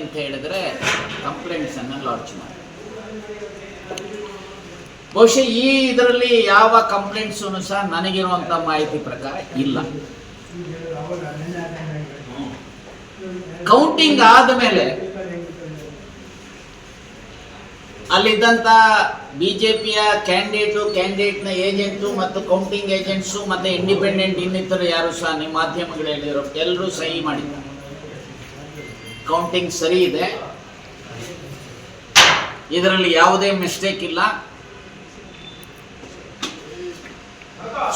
ಅಂತ ಹೇಳಿದ್ರೆ ಕಂಪ್ಲೇಂಟ್ಸ್ ಅನ್ನು ಲಾಂಚ್ ಮಾಡಿ. ಬಹುಶಃ ಈ ಇದರಲ್ಲಿ ಯಾವ ಕಂಪ್ಲೇಂಟ್ಸ್ ಸಹ ನನಗಿರುವಂತ ಮಾಹಿತಿ ಪ್ರಕಾರ ಇಲ್ಲ. ಕೌಂಟಿಂಗ್ ಆದಮೇಲೆ ಅಲ್ಲಿದ್ದಂತ ಬಿಜೆಪಿಯ ಕ್ಯಾಂಡಿಡೇಟ್ನ ಏಜೆಂಟು ಮತ್ತು ಕೌಂಟಿಂಗ್ ಏಜೆಂಟ್ಸು ಮತ್ತೆ ಇಂಡಿಪೆಂಡೆಂಟ್ ಇನ್ನಿತರು ಯಾರು ಸಹ ನಿಮ್ಮ ಮಾಧ್ಯಮಗಳಲ್ಲಿ ಎಲ್ಲರೂ ಸಹಿ ಮಾಡಿದ್ದಾರೆ. ಕೌಂಟಿಂಗ್ ಸರಿ ಇದೆ, ಇದರಲ್ಲಿ ಯಾವುದೇ ಮಿಸ್ಟೇಕ್ ಇಲ್ಲ.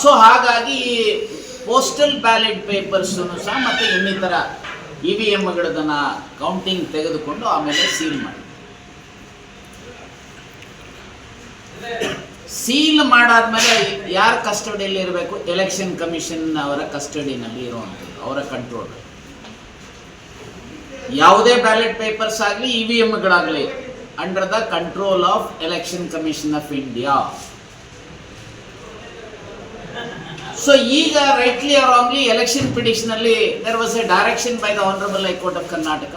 ಸೊ ಹಾಗಾಗಿ ಪೋಸ್ಟಲ್ ಬ್ಯಾಲೆಟ್ ಪೇಪರ್ಸ್ ಸಹ ಮತ್ತೆ ಇನ್ನಿತರ EVMಗಳನ್ನ ಕೌಂಟಿಂಗ್ ತೆಗೆದುಕೊಂಡು ಆಮೇಲೆ ಸೀಲ್ ಮಾಡಿ. ಸೀಲ್ ಮಾಡಾದ್ಮೇಲೆ ಯಾರ ಕಸ್ಟಡಿಯಲ್ಲಿ ಇರಬೇಕು? ಎಲೆಕ್ಷನ್ ಕಮಿಷನ್ ಅವರ ಕಸ್ಟಡಿನಲ್ಲಿ ಇರುವಂಥದ್ದು, ಅವರ ಕಂಟ್ರೋಲ್. ಯಾವುದೇ ಬ್ಯಾಲೆಟ್ ಪೇಪರ್ಸ್ ಆಗಲಿ EVMಗಳಾಗಲಿ under the control of election commission of India. So ಈಗ rightly or wrongly election petition ಅಲ್ಲಿ there was a direction by the honourable high court of Karnataka.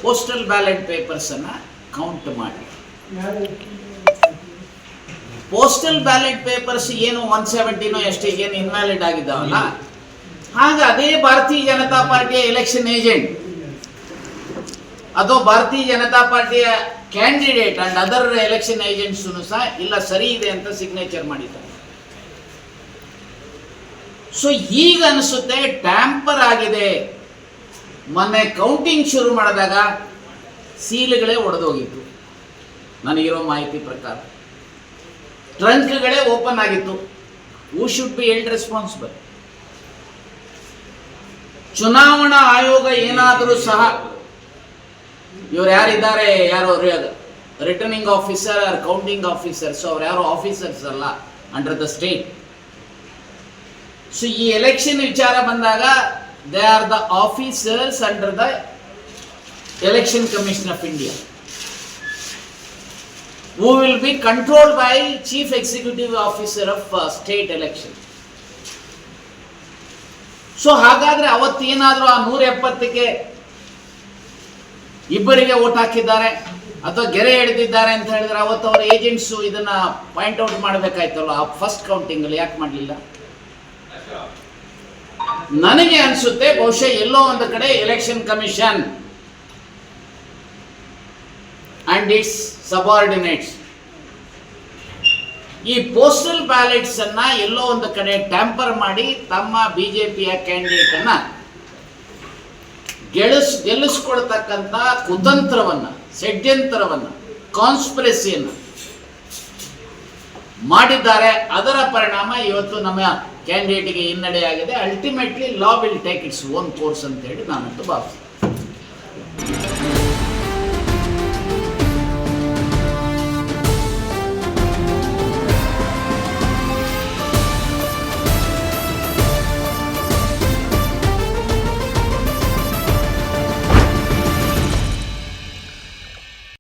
Postal ballot papers ಅನ್ನ count ಮಾಡಿ. ಪೋಸ್ಟಲ್ ಬ್ಯಾಲೆಟ್ ಪೇಪರ್ಸ್ ಏನು 170 ಎಷ್ಟು ಏನು invalid ಆಗಿದ್ದಾವಲ್ಲ, ಹಾಗೆ ಅದೇ ಭಾರತೀಯ ಜನತಾ ಪಾರ್ಟಿಯ ಎಲೆಕ್ಷನ್ ಏಜೆಂಟ್ ಅಥವಾ ಭಾರತೀಯ ಜನತಾ ಪಾರ್ಟಿಯ candidate and other election agents ಸಹ ಇಲ್ಲ ಸರಿ ಇದೆ ಅಂತ ಸಿಗ್ನೇಚರ್ ಮಾಡಿದ್ದಾರೆ. ಸೊ ಈಗ ಅನಿಸುತ್ತೆ ಟ್ಯಾಂಪರ್ ಆಗಿದೆ. ಮೊನ್ನೆ ಕೌಂಟಿಂಗ್ ಶುರು ಮಾಡಿದಾಗ ಸೀಲ್ಗಳೇ ಒಡೆದೋಗಿತ್ತು ನನಗಿರೋ ಮಾಹಿತಿ ಪ್ರಕಾರ. ಟ್ರಂಕ್ಗಳೇ ಓಪನ್ ಆಗಿತ್ತು. Who should be held responsible? ಚುನಾವಣಾ ಆಯೋಗ ಏನಾದರೂ ಸಹ ಇವ್ರು ಯಾರಿದ್ದಾರೆ, ಯಾರು returning officer or counting officers, ಅವ್ರು ಯಾರು ಆಫೀಸರ್ಸ್ ಅಲ್ಲ ಅಂಡರ್ ದ ಸ್ಟೇಟ್. ಸೊ ಈ ಎಲೆಕ್ಷನ್ ವಿಚಾರ ಬಂದಾಗ they are the officers under the election commission of India, who will be controlled by chief executive officer of state election. So ಹಾಗಾದ್ರೆ ಅವತ್ತೇನಾದ್ರೂ ಆ 170ಕ್ಕೆ ಇಬ್ಬರಿಗೆ vote ಹಾಕಿದ್ದಾರೆ ಅಥವಾ ಗೆರೆ ಹಿಡಿದಿದ್ದಾರೆ ಅಂತ ಹೇಳಿದ್ರೆ ಅವತ್ತು ಅವರ ಏಜೆಂಟ್ಸ್ ಇದನ್ನ ಪಾಯಿಂಟ್ ಔಟ್ ಮಾಡಬೇಕಾಯ್ತಲ್ಲ ಆ ಫಸ್ಟ್ ಕೌಂಟಿಂಗ್ ಅಲ್ಲಿ. ಯಾಕೆ ಮಾಡಲಿಲ್ಲ? ನನಗೆ ಅನ್ಸುತ್ತೆ ಬಹುಶಃ ಎಲ್ಲೋ ಒಂದು ಕಡೆ election commission and it's subordinates ಈ ಪೋಸ್ಟಲ್ ಬ್ಯಾಲೆಟ್ಸ್ ಅನ್ನ ಎಲ್ಲೋ ಒಂದು ಕಡೆ ಟ್ಯಾಂಪರ್ ಮಾಡಿ ತಮ್ಮ ಬಿಜೆಪಿಯ ಕ್ಯಾಂಡಿಡೇಟ್ ಅನ್ನ ಗೆಲ್ಲಿಸ್ಕೊಳ್ತಕ್ಕಂಥ ಕುತಂತ್ರವನ್ನ, ಷಡ್ಯಂತ್ರವನ್ನ, ಕಾನ್ಸ್ಪಿರಸಿಯನ್ನ ಮಾಡಿದ್ದಾರೆ. ಅದರ ಪರಿಣಾಮ ಇವತ್ತು ನಮ್ಮ ಕ್ಯಾಂಡಿಡೇಟ್ಗೆ ಹಿನ್ನಡೆಯಾಗಿದೆ. Ultimately law will take its own course ಅಂತ ಹೇಳಿ ನಾನಂತೂ ಭಾವಿಸ್ತೀನಿ.